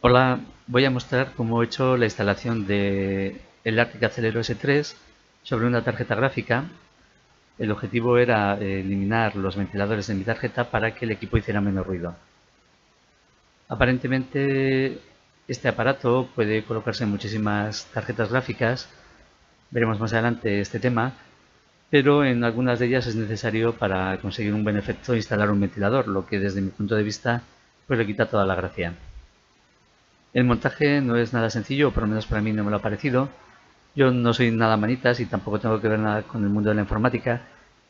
Hola, voy a mostrar cómo he hecho la instalación de el Arctic Acelero S3 sobre una tarjeta gráfica. El objetivo era eliminar los ventiladores de mi tarjeta para que el equipo hiciera menos ruido. Aparentemente este aparato puede colocarse en muchísimas tarjetas gráficas, veremos más adelante este tema, pero en algunas de ellas es necesario para conseguir un buen efecto instalar un ventilador, lo que desde mi punto de vista pues le quita toda la gracia. El montaje no es nada sencillo, o por lo menos para mí no me lo ha parecido. Yo no soy nada manitas y tampoco tengo que ver nada con el mundo de la informática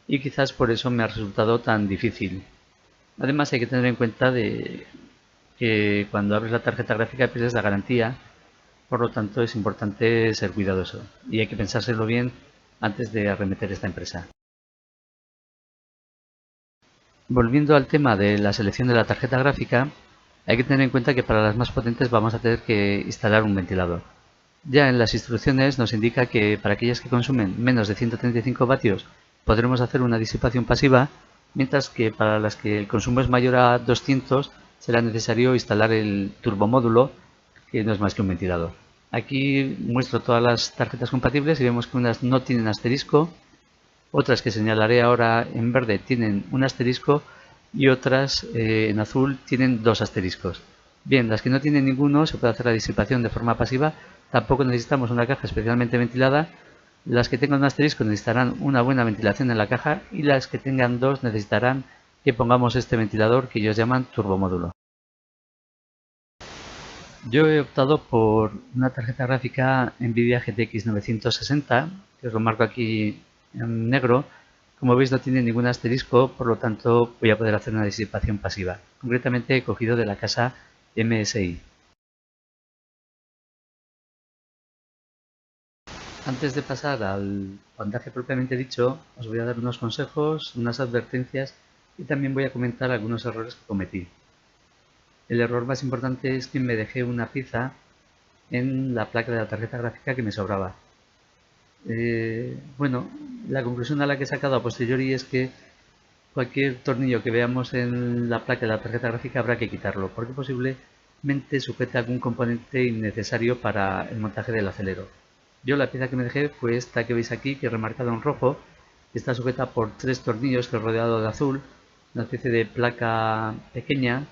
y quizás por eso me ha resultado tan difícil. Además hay que tener en cuenta de que cuando abres la tarjeta gráfica pierdes la garantía, por lo tanto es importante ser cuidadoso y hay que pensárselo bien antes de arremeter esta empresa. Volviendo al tema de la selección de la tarjeta gráfica, hay que tener en cuenta que para las más potentes vamos a tener que instalar un ventilador. Ya en las instrucciones nos indica que para aquellas que consumen menos de 135 vatios podremos hacer una disipación pasiva, mientras que para las que el consumo es mayor a 200 será necesario instalar el turbomódulo, que no es más que un ventilador. Aquí muestro todas las tarjetas compatibles y vemos que unas no tienen asterisco, otras que señalaré ahora en verde tienen un asterisco y otras en azul tienen dos asteriscos. Bien, las que no tienen ninguno se puede hacer la disipación de forma pasiva, tampoco necesitamos una caja especialmente ventilada. Las que tengan un asterisco necesitarán una buena ventilación en la caja y las que tengan dos necesitarán que pongamos este ventilador que ellos llaman turbomódulo. Yo he optado por una tarjeta gráfica Nvidia GTX 960, que os lo marco aquí en negro. Como veis no tiene ningún asterisco, por lo tanto voy a poder hacer una disipación pasiva. Concretamente he cogido de la casa MSI. Antes de pasar al pantaje propiamente dicho, os voy a dar unos consejos, unas advertencias y también voy a comentar algunos errores que cometí. El error más importante es que me dejé una pieza en la placa de la tarjeta gráfica que me sobraba. Bueno, la conclusión a la que he sacado a posteriori es que cualquier tornillo que veamos en la placa de la tarjeta gráfica habrá que quitarlo, porque posiblemente sujete algún componente innecesario para el montaje del acelero. Yo la pieza que me dejé fue esta que veis aquí, que he remarcado en rojo. Está sujeta por tres tornillos que he rodeado de azul, una especie de placa pequeña,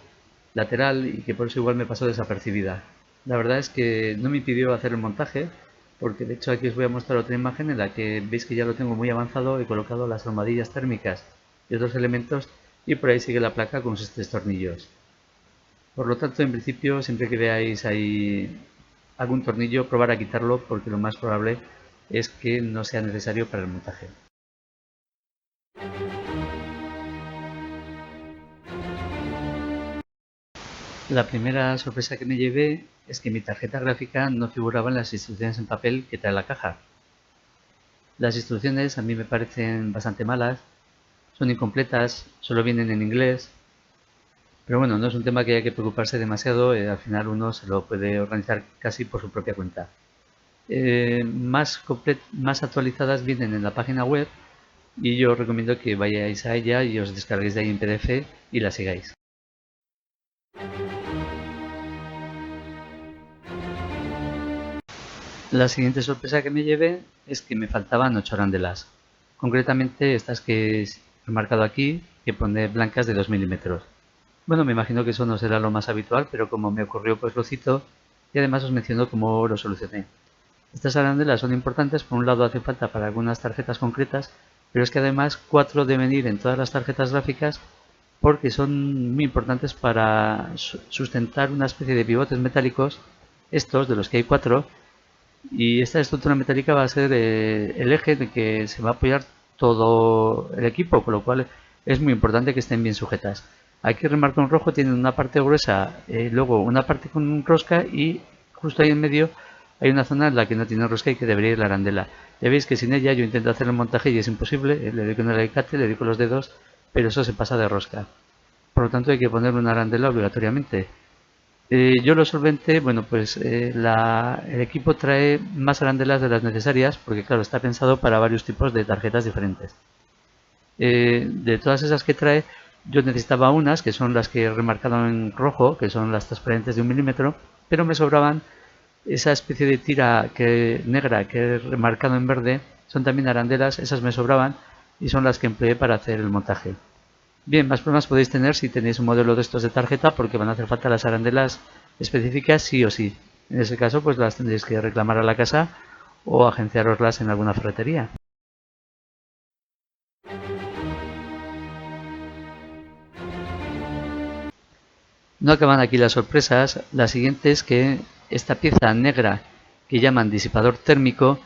lateral, y que por eso igual me pasó desapercibida. La verdad es que no me impidió hacer el montaje, porque de hecho aquí os voy a mostrar otra imagen en la que veis que ya lo tengo muy avanzado, he colocado las almohadillas térmicas y otros elementos y por ahí sigue la placa con sus tres tornillos. Por lo tanto, en principio, siempre que veáis ahí algún tornillo, probar a quitarlo porque lo más probable es que no sea necesario para el montaje. La primera sorpresa que me llevé es que mi tarjeta gráfica no figuraba en las instrucciones en papel que trae la caja. Las instrucciones a mí me parecen bastante malas, son incompletas, solo vienen en inglés, pero bueno, no es un tema que haya que preocuparse demasiado, al final uno se lo puede organizar casi por su propia cuenta. Más actualizadas vienen en la página web y yo os recomiendo que vayáis a ella y os descarguéis de ahí en PDF y la sigáis. La siguiente sorpresa que me llevé es que me faltaban 8 arandelas, concretamente estas que he marcado aquí, que pone blancas de 2 milímetros. Bueno, me imagino que eso no será lo más habitual, pero como me ocurrió pues lo cito y además os menciono cómo lo solucioné. Estas arandelas son importantes, por un lado hace falta para algunas tarjetas concretas, pero es que además 4 deben ir en todas las tarjetas gráficas porque son muy importantes para sustentar una especie de pivotes metálicos, estos de los que hay 4, y esta estructura metálica va a ser el eje de que se va a apoyar todo el equipo, con lo cual es muy importante que estén bien sujetas. Aquí remarco en rojo, tienen una parte gruesa, luego una parte con rosca y justo ahí en medio hay una zona en la que no tiene rosca y que debería ir la arandela. Ya veis que sin ella yo intento hacer el montaje y es imposible, le doy con el alicate, le doy con los dedos, pero eso se pasa de rosca. Por lo tanto hay que ponerle una arandela obligatoriamente. Yo lo solventé, bueno, pues el equipo trae más arandelas de las necesarias porque claro, está pensado para varios tipos de tarjetas diferentes. De todas esas que trae, yo necesitaba unas que son las que he remarcado en rojo, que son las transparentes de 1 milímetro, pero me sobraban esa especie de tira negra que he remarcado en verde, son también arandelas, esas me sobraban y son las que empleé para hacer el montaje. Bien, más problemas podéis tener si tenéis un modelo de estos de tarjeta, porque van a hacer falta las arandelas específicas sí o sí. En ese caso pues las tendréis que reclamar a la casa o agenciaroslas en alguna ferretería. No acaban aquí las sorpresas. La siguiente es que esta pieza negra que llaman disipador térmico,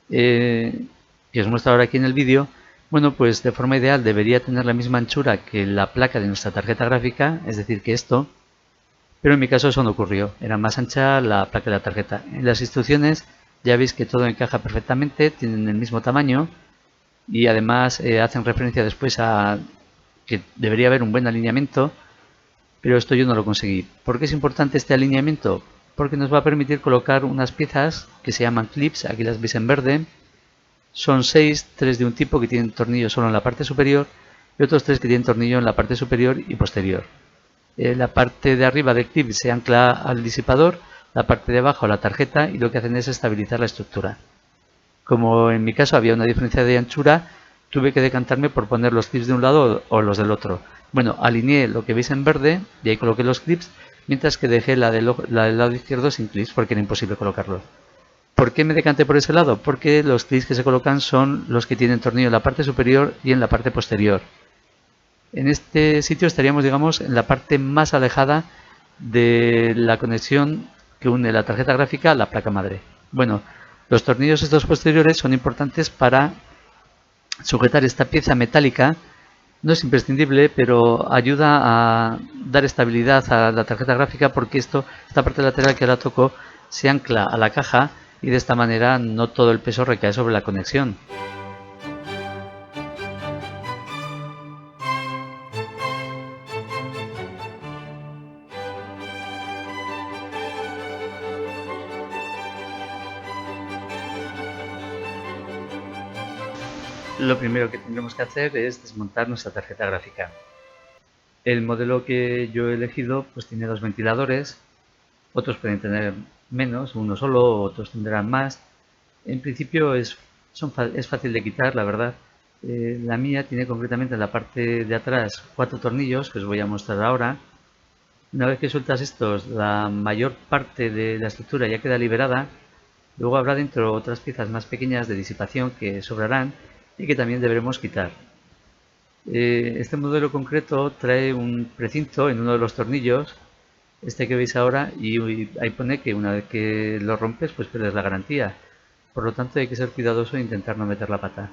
que os muestro ahora aquí en el vídeo, bueno, pues de forma ideal debería tener la misma anchura que la placa de nuestra tarjeta gráfica, es decir, que esto, pero en mi caso eso no ocurrió. Era más ancha la placa de la tarjeta. En las instrucciones ya veis que todo encaja perfectamente, tienen el mismo tamaño y además hacen referencia después a que debería haber un buen alineamiento, pero esto yo no lo conseguí. ¿Por qué es importante este alineamiento? Porque nos va a permitir colocar unas piezas que se llaman clips, aquí las veis en verde. Son 6, 3 de un tipo que tienen tornillo solo en la parte superior y otros 3 que tienen tornillo en la parte superior y posterior. La parte de arriba del clip se ancla al disipador, la parte de abajo a la tarjeta y lo que hacen es estabilizar la estructura. Como en mi caso había una diferencia de anchura, tuve que decantarme por poner los clips de un lado o los del otro. Bueno, alineé lo que veis en verde y ahí coloqué los clips, mientras que dejé la del lado izquierdo sin clips porque era imposible colocarlos. ¿Por qué me decanté por ese lado? Porque los clips que se colocan son los que tienen tornillo en la parte superior y en la parte posterior. En este sitio estaríamos, digamos, en la parte más alejada de la conexión que une la tarjeta gráfica a la placa madre. Bueno, los tornillos estos posteriores son importantes para sujetar esta pieza metálica. No es imprescindible, pero ayuda a dar estabilidad a la tarjeta gráfica porque esta parte lateral que ahora toco se ancla a la caja y de esta manera no todo el peso recae sobre la conexión. Lo primero que tendremos que hacer es desmontar nuestra tarjeta gráfica. El modelo que yo he elegido pues tiene dos ventiladores, otros pueden tener menos, uno solo, otros tendrán más. En principio es fácil de quitar, la verdad. La mía tiene concretamente en la parte de atrás 4 tornillos que os voy a mostrar ahora. Una vez que sueltas estos, la mayor parte de la estructura ya queda liberada. Luego habrá dentro otras piezas más pequeñas de disipación que sobrarán y que también deberemos quitar. Este modelo concreto trae un precinto en uno de los tornillos, este que veis ahora, y ahí pone que una vez que lo rompes pues pierdes la garantía. Por lo tanto hay que ser cuidadoso e intentar no meter la pata.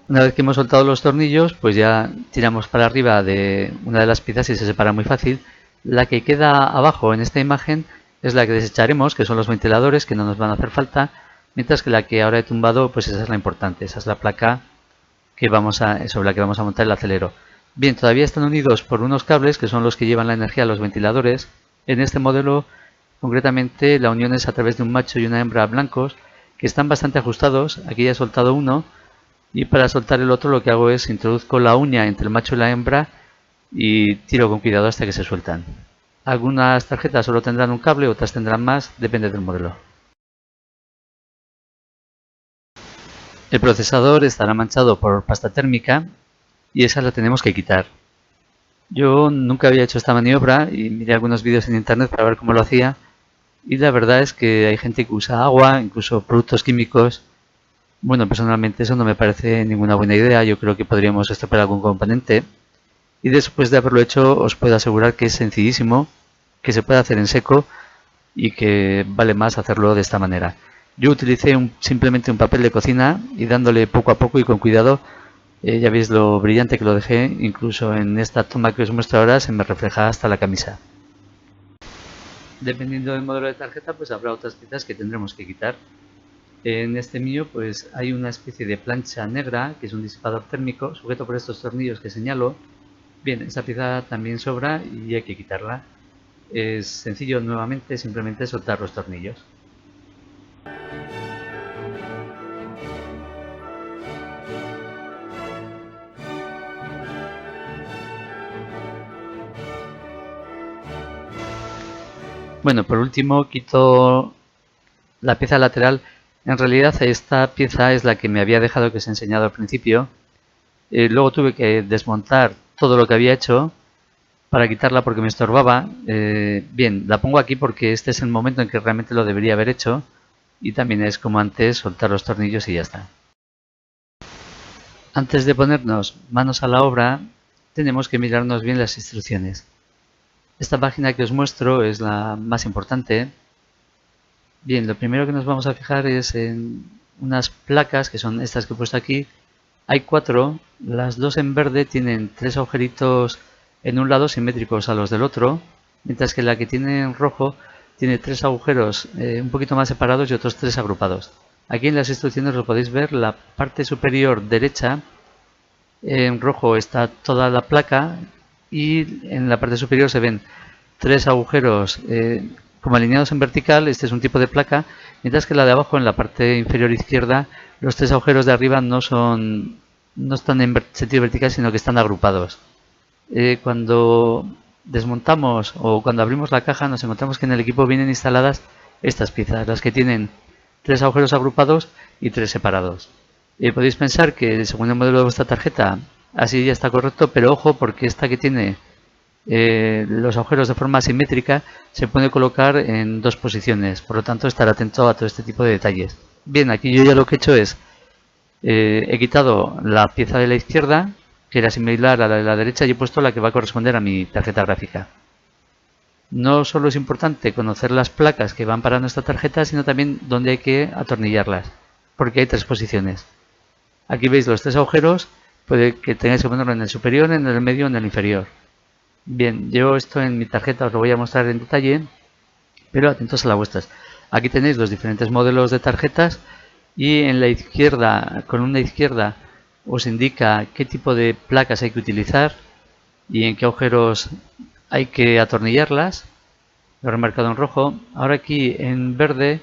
Una vez que hemos soltado los tornillos, pues ya tiramos para arriba de una de las piezas y se separa muy fácil. La que queda abajo en esta imagen es la que desecharemos, que son los ventiladores, que no nos van a hacer falta, mientras que la que ahora he tumbado, pues esa es la importante, esa es la placa que sobre la que vamos a montar el acelero. Bien, todavía están unidos por unos cables que son los que llevan la energía a los ventiladores. En este modelo, concretamente, la unión es a través de un macho y una hembra blancos, que están bastante ajustados. Aquí ya he soltado uno. Y para soltar el otro lo que hago es introduzco la uña entre el macho y la hembra y tiro con cuidado hasta que se sueltan. Algunas tarjetas solo tendrán un cable, otras tendrán más, depende del modelo. El procesador estará manchado por pasta térmica y esa la tenemos que quitar. Yo nunca había hecho esta maniobra y miré algunos vídeos en internet para ver cómo lo hacía y la verdad es que hay gente que usa agua, incluso productos químicos. Bueno, personalmente eso no me parece ninguna buena idea, yo creo que podríamos estropear algún componente y después de haberlo hecho os puedo asegurar que es sencillísimo, que se puede hacer en seco y que vale más hacerlo de esta manera. Yo utilicé simplemente un papel de cocina y dándole poco a poco y con cuidado, ya veis lo brillante que lo dejé, incluso en esta toma que os muestro ahora se me refleja hasta la camisa. Dependiendo del modelo de tarjeta pues habrá otras piezas que tendremos que quitar. En este mío pues hay una especie de plancha negra que es un disipador térmico sujeto por estos tornillos que señalo. Bien, esta pieza también sobra y hay que quitarla. Es sencillo nuevamente, simplemente soltar los tornillos. Bueno, por último quito la pieza lateral. En realidad esta pieza es la que me había dejado que os he enseñado al principio. Luego tuve que desmontar todo lo que había hecho para quitarla porque me estorbaba. Bien, la pongo aquí porque este es el momento en que realmente lo debería haber hecho. Y también es como antes, soltar los tornillos y ya está. Antes de ponernos manos a la obra, tenemos que mirarnos bien las instrucciones. Esta página que os muestro es la más importante. Bien, lo primero que nos vamos a fijar es en unas placas, que son estas que he puesto aquí. Hay 4, las dos en verde tienen 3 agujeritos en un lado simétricos a los del otro, mientras que la que tiene en rojo tiene 3 agujeros un poquito más separados y otros 3 agrupados. Aquí en las instrucciones lo podéis ver, la parte superior derecha en rojo está toda la placa y en la parte superior se ven 3 agujeros como alineados en vertical. Este es un tipo de placa, mientras que la de abajo en la parte inferior izquierda los 3 agujeros de arriba no están en sentido vertical, sino que están agrupados. Cuando desmontamos o cuando abrimos la caja nos encontramos que en el equipo vienen instaladas estas piezas, las que tienen 3 agujeros agrupados y 3 separados. Podéis pensar que según el modelo de vuestra tarjeta así ya está correcto, pero ojo, porque esta que tiene los agujeros de forma asimétrica se puede colocar en 2 posiciones, por lo tanto estar atento a todo este tipo de detalles. Bien, aquí yo ya lo que he hecho es he quitado la pieza de la izquierda, que era similar a la de la derecha, y he puesto la que va a corresponder a mi tarjeta gráfica. No solo es importante conocer las placas que van para nuestra tarjeta, sino también dónde hay que atornillarlas, porque hay 3 posiciones. Aquí veis los 3 agujeros, puede que tengáis que ponerlo en el superior, en el medio o en el inferior. Bien, yo esto en mi tarjeta os lo voy a mostrar en detalle, pero atentos a las vuestras. Aquí tenéis los diferentes modelos de tarjetas y en la izquierda, columna izquierda, os indica qué tipo de placas hay que utilizar y en qué agujeros hay que atornillarlas. Lo he remarcado en rojo. Ahora aquí en verde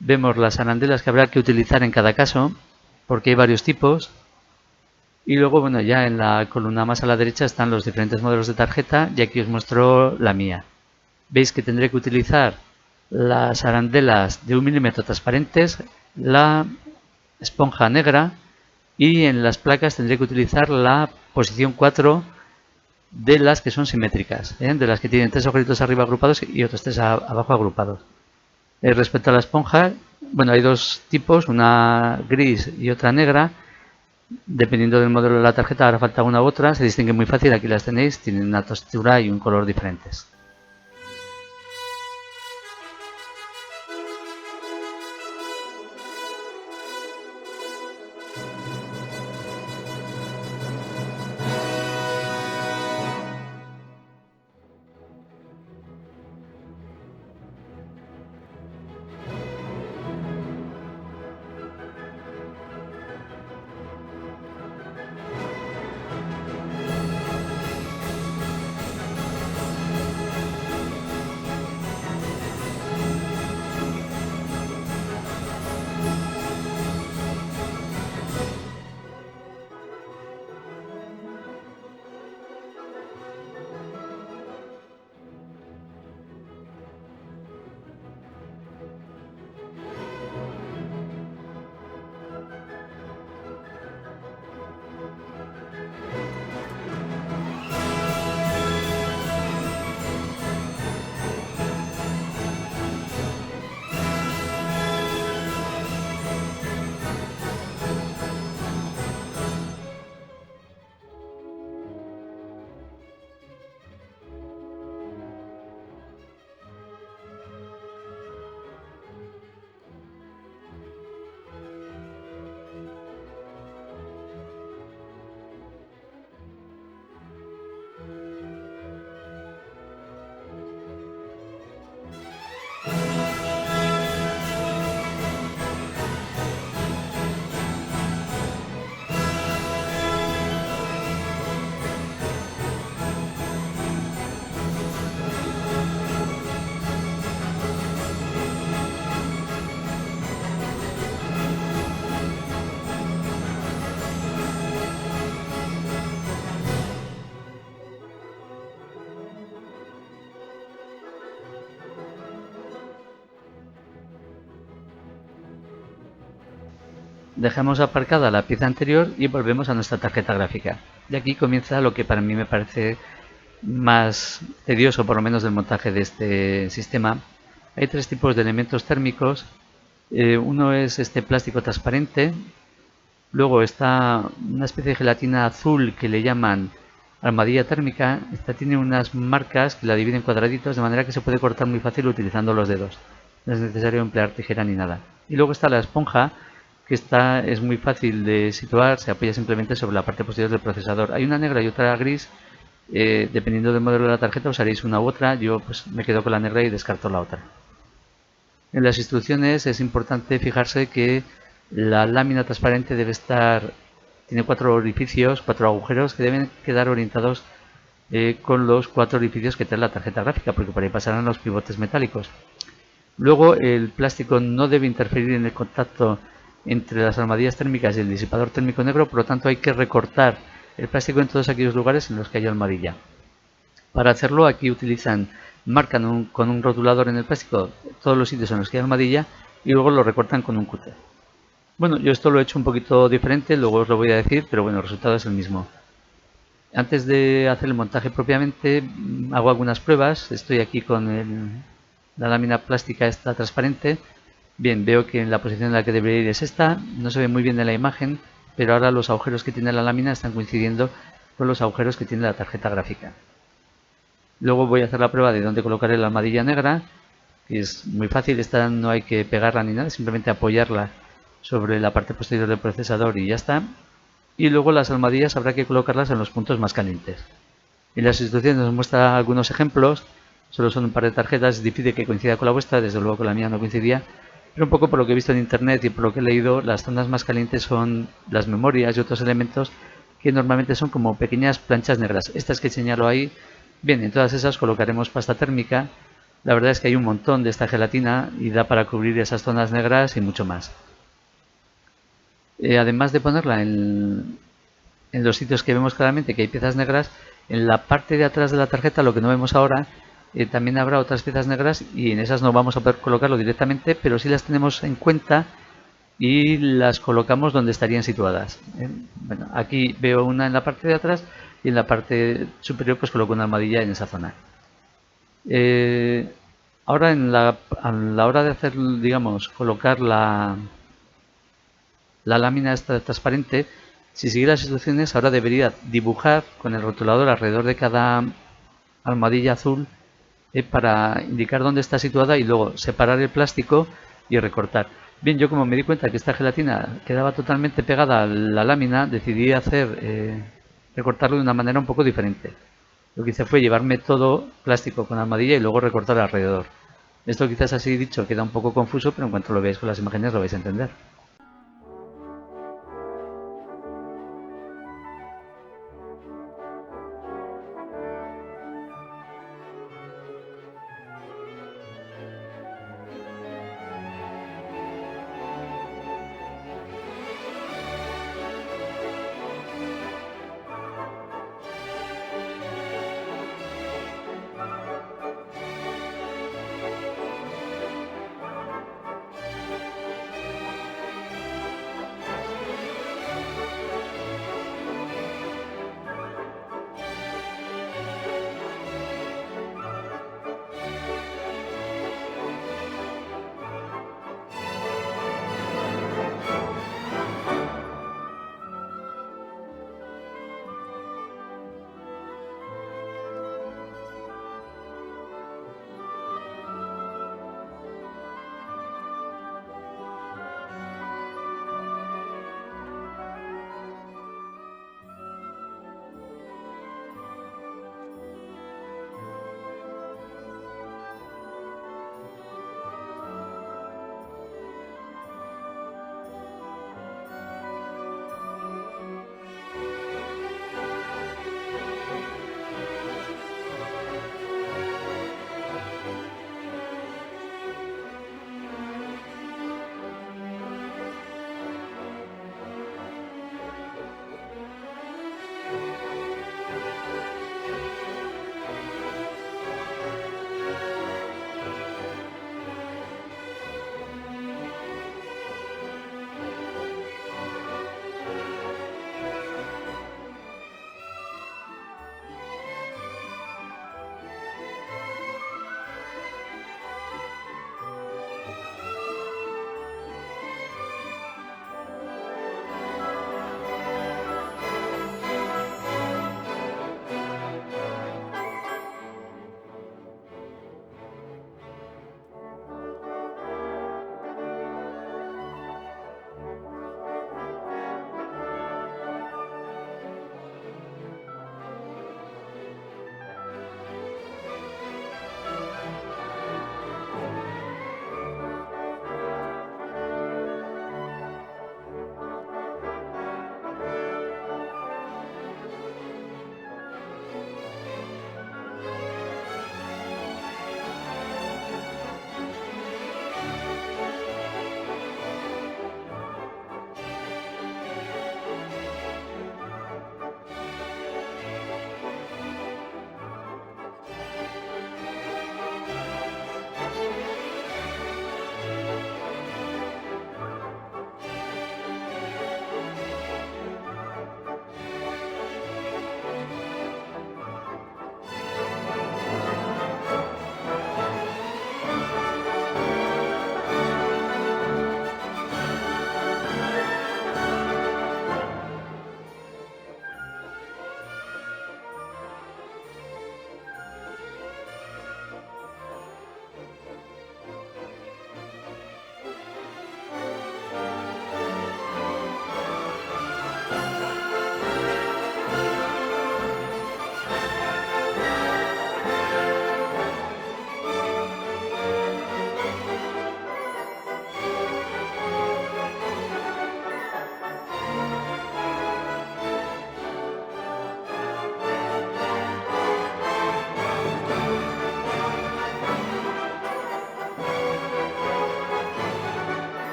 vemos las arandelas que habrá que utilizar en cada caso, porque hay varios tipos. Y luego, bueno, ya en la columna más a la derecha están los diferentes modelos de tarjeta y aquí os muestro la mía. Veis que tendré que utilizar las arandelas de 1 milímetro transparentes, la esponja negra y en las placas tendré que utilizar la posición 4 de las que son simétricas, de las que tienen 3 agujeritos arriba agrupados y otros 3 abajo agrupados. Respecto a la esponja, bueno, hay 2 tipos, una gris y otra negra. Dependiendo del modelo de la tarjeta hará falta una u otra, se distinguen muy fácil, aquí las tenéis, tienen una textura y un color diferentes. Dejamos aparcada la pieza anterior y volvemos a nuestra tarjeta gráfica. Y aquí comienza lo que para mí me parece más tedioso, por lo menos del montaje de este sistema. Hay tres tipos de elementos térmicos. Uno es este plástico transparente. Luego está una especie de gelatina azul que le llaman armadilla térmica. Esta tiene unas marcas que la dividen en cuadraditos de manera que se puede cortar muy fácil utilizando los dedos. No es necesario emplear tijera ni nada. Y luego está la esponja, que esta es muy fácil de situar, se apoya simplemente sobre la parte posterior del procesador. Hay una negra y otra gris. Dependiendo del modelo de la tarjeta usaréis una u otra. Yo pues me quedo con la negra y descarto la otra. En las instrucciones es importante fijarse que la lámina transparente tiene 4 orificios, 4 agujeros que deben quedar orientados con los 4 orificios que trae la tarjeta gráfica, porque por ahí pasarán los pivotes metálicos. Luego el plástico no debe interferir en el contacto entre las armadillas térmicas y el disipador térmico negro, por lo tanto hay que recortar el plástico en todos aquellos lugares en los que haya armadilla. Para hacerlo aquí marcan con un rotulador en el plástico todos los sitios en los que hay armadilla y luego lo recortan con un cúter. Bueno, yo esto lo he hecho un poquito diferente, luego os lo voy a decir, pero bueno, el resultado es el mismo. Antes de hacer el montaje propiamente, hago algunas pruebas. Estoy aquí con la lámina plástica esta transparente. Bien, veo que en la posición en la que debería ir es esta. No se ve muy bien en la imagen, pero ahora los agujeros que tiene la lámina están coincidiendo con los agujeros que tiene la tarjeta gráfica. Luego voy a hacer la prueba de dónde colocaré la armadilla negra, que es muy fácil. Esta no hay que pegarla ni nada, simplemente apoyarla sobre la parte posterior del procesador y ya está. Y luego las almohadillas habrá que colocarlas en los puntos más calientes. En las instrucciones nos muestra algunos ejemplos, solo son un par de tarjetas, es difícil que coincida con la vuestra, desde luego con la mía no coincidía, pero un poco por lo que he visto en internet y por lo que he leído, las zonas más calientes son las memorias y otros elementos que normalmente son como pequeñas planchas negras. Estas que señalo ahí, bien, en todas esas colocaremos pasta térmica. La verdad es que hay un montón de esta gelatina y da para cubrir esas zonas negras y mucho más. Además de ponerla en los sitios que vemos claramente que hay piezas negras, en la parte de atrás de la tarjeta, lo que no vemos ahora, también habrá otras piezas negras y en esas no vamos a poder colocarlo directamente, pero sí las tenemos en cuenta y las colocamos donde estarían situadas. Bueno, aquí veo una en la parte de atrás y en la parte superior pues coloco una almohadilla en esa zona. Ahora a la hora de hacer, digamos, colocar la lámina esta transparente, si sigue las instrucciones, ahora debería dibujar con el rotulador alrededor de cada almohadilla azul para indicar dónde está situada y luego separar el plástico y recortar. Bien, yo como me di cuenta que esta gelatina quedaba totalmente pegada a la lámina, decidí recortarlo de una manera un poco diferente. Lo que hice fue llevarme todo plástico con almohadilla y luego recortar alrededor. Esto quizás así dicho queda un poco confuso, pero en cuanto lo veáis con las imágenes lo vais a entender.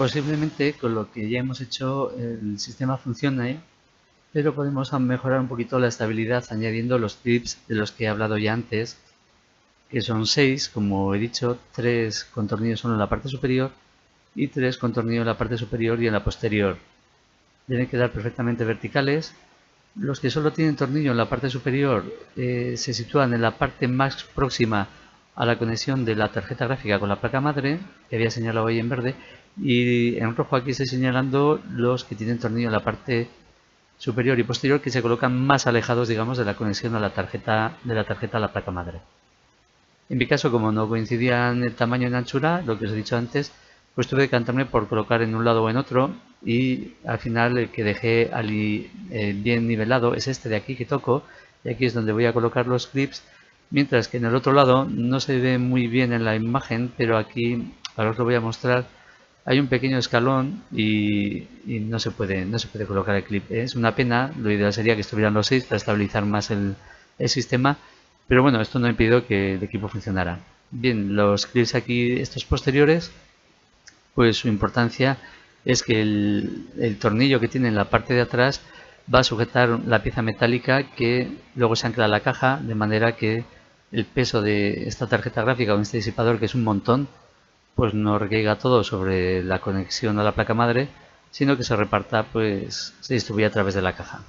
Posiblemente con lo que ya hemos hecho el sistema funcione, pero podemos mejorar un poquito la estabilidad añadiendo los clips de los que he hablado ya antes, que son 6, como he dicho, 3 con tornillo solo en la parte superior y 3 con tornillo en la parte superior y en la posterior. Deben quedar perfectamente verticales. Los que solo tienen tornillo en la parte superior se sitúan en la parte más próxima a la conexión de la tarjeta gráfica con la placa madre, que había señalado ahí en verde, y en rojo aquí estoy señalando los que tienen tornillo en la parte superior y posterior, que se colocan más alejados, digamos, de la conexión a la tarjeta, a la placa madre. En mi caso, como no coincidían el tamaño en anchura, lo que os he dicho antes, pues tuve que cantarme por colocar en un lado o en otro, y al final el que dejé bien nivelado es este de aquí que toco, y aquí es donde voy a colocar los clips, mientras que en el otro lado no se ve muy bien en la imagen, pero aquí, ahora os lo voy a mostrar, hay un pequeño escalón y no se puede colocar el clip. Es una pena, lo ideal sería que estuvieran los 6 para estabilizar más el sistema, pero bueno, esto no ha impedido que el equipo funcionara. Bien, los clips aquí, estos posteriores, pues su importancia es que el tornillo que tiene en la parte de atrás va a sujetar la pieza metálica que luego se ancla a la caja, de manera que el peso de esta tarjeta gráfica o este disipador, que es un montón, pues no recaiga todo sobre la conexión a la placa madre, sino que se reparta, pues se distribuye a través de la caja.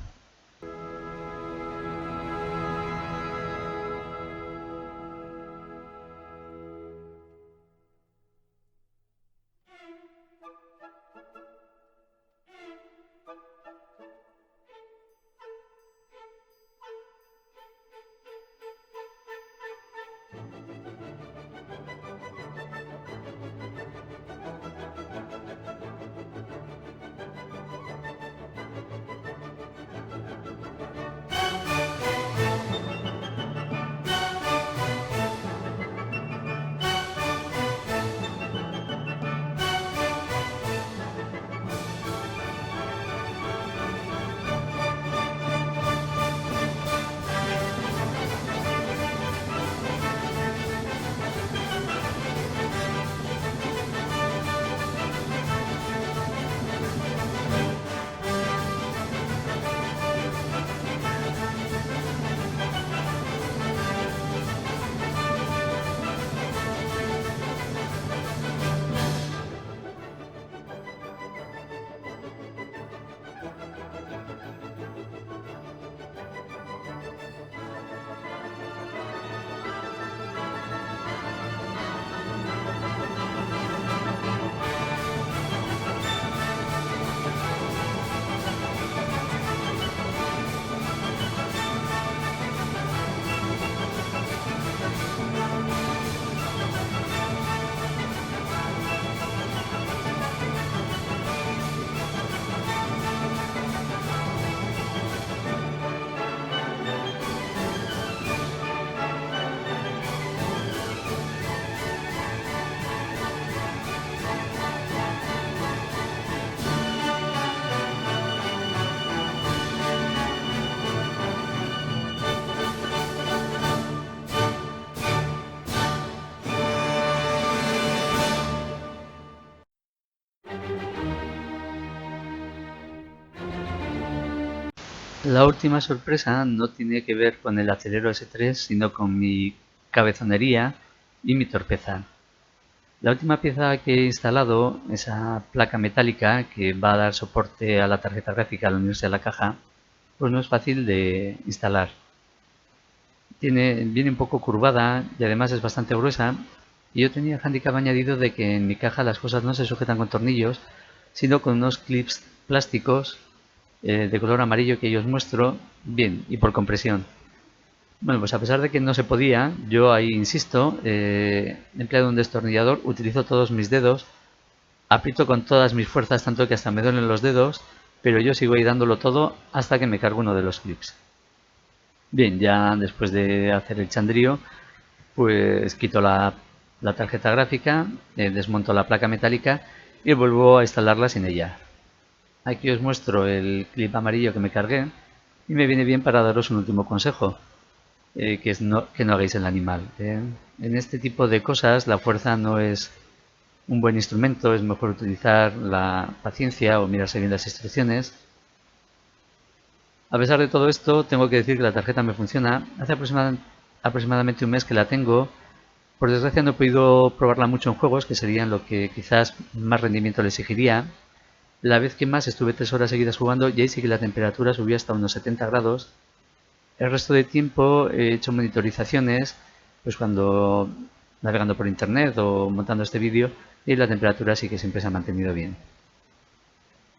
La última sorpresa no tiene que ver con el Acelero S3, sino con mi cabezonería y mi torpeza. La última pieza que he instalado, esa placa metálica que va a dar soporte a la tarjeta gráfica al unirse a la caja, pues no es fácil de instalar. Viene un poco curvada y además es bastante gruesa, y yo tenía el handicap añadido de que en mi caja las cosas no se sujetan con tornillos, sino con unos clips plásticos de color amarillo que yo os muestro, bien, y por compresión. Bueno, pues a pesar de que no se podía, yo ahí insisto, he empleado un destornillador, utilizo todos mis dedos, aprieto con todas mis fuerzas, tanto que hasta me duelen los dedos, pero yo sigo ahí dándolo todo hasta que me cargo uno de los clips. Bien, ya después de hacer el chandrío, pues quito la tarjeta gráfica, desmonto la placa metálica y vuelvo a instalarla sin ella. Aquí os muestro el clip amarillo que me cargué y me viene bien para daros un último consejo, que es que no hagáis el animal. En este tipo de cosas la fuerza no es un buen instrumento, es mejor utilizar la paciencia o mirarse bien las instrucciones. A pesar de todo esto, tengo que decir que la tarjeta me funciona. Hace aproximadamente un mes que la tengo. Por desgracia no he podido probarla mucho en juegos, que serían lo que quizás más rendimiento le exigiría. La vez que más estuve 3 horas seguidas jugando y ahí sí que la temperatura subió hasta unos 70 grados. El resto de tiempo he hecho monitorizaciones, pues cuando navegando por internet o montando este vídeo, y la temperatura sí que siempre se ha mantenido bien.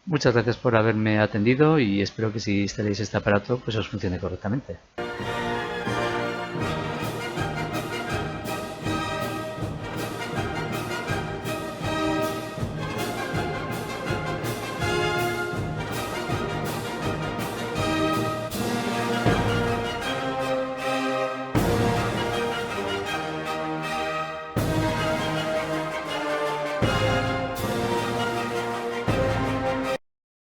Muchas gracias por haberme atendido y espero que si instaléis este aparato pues os funcione correctamente.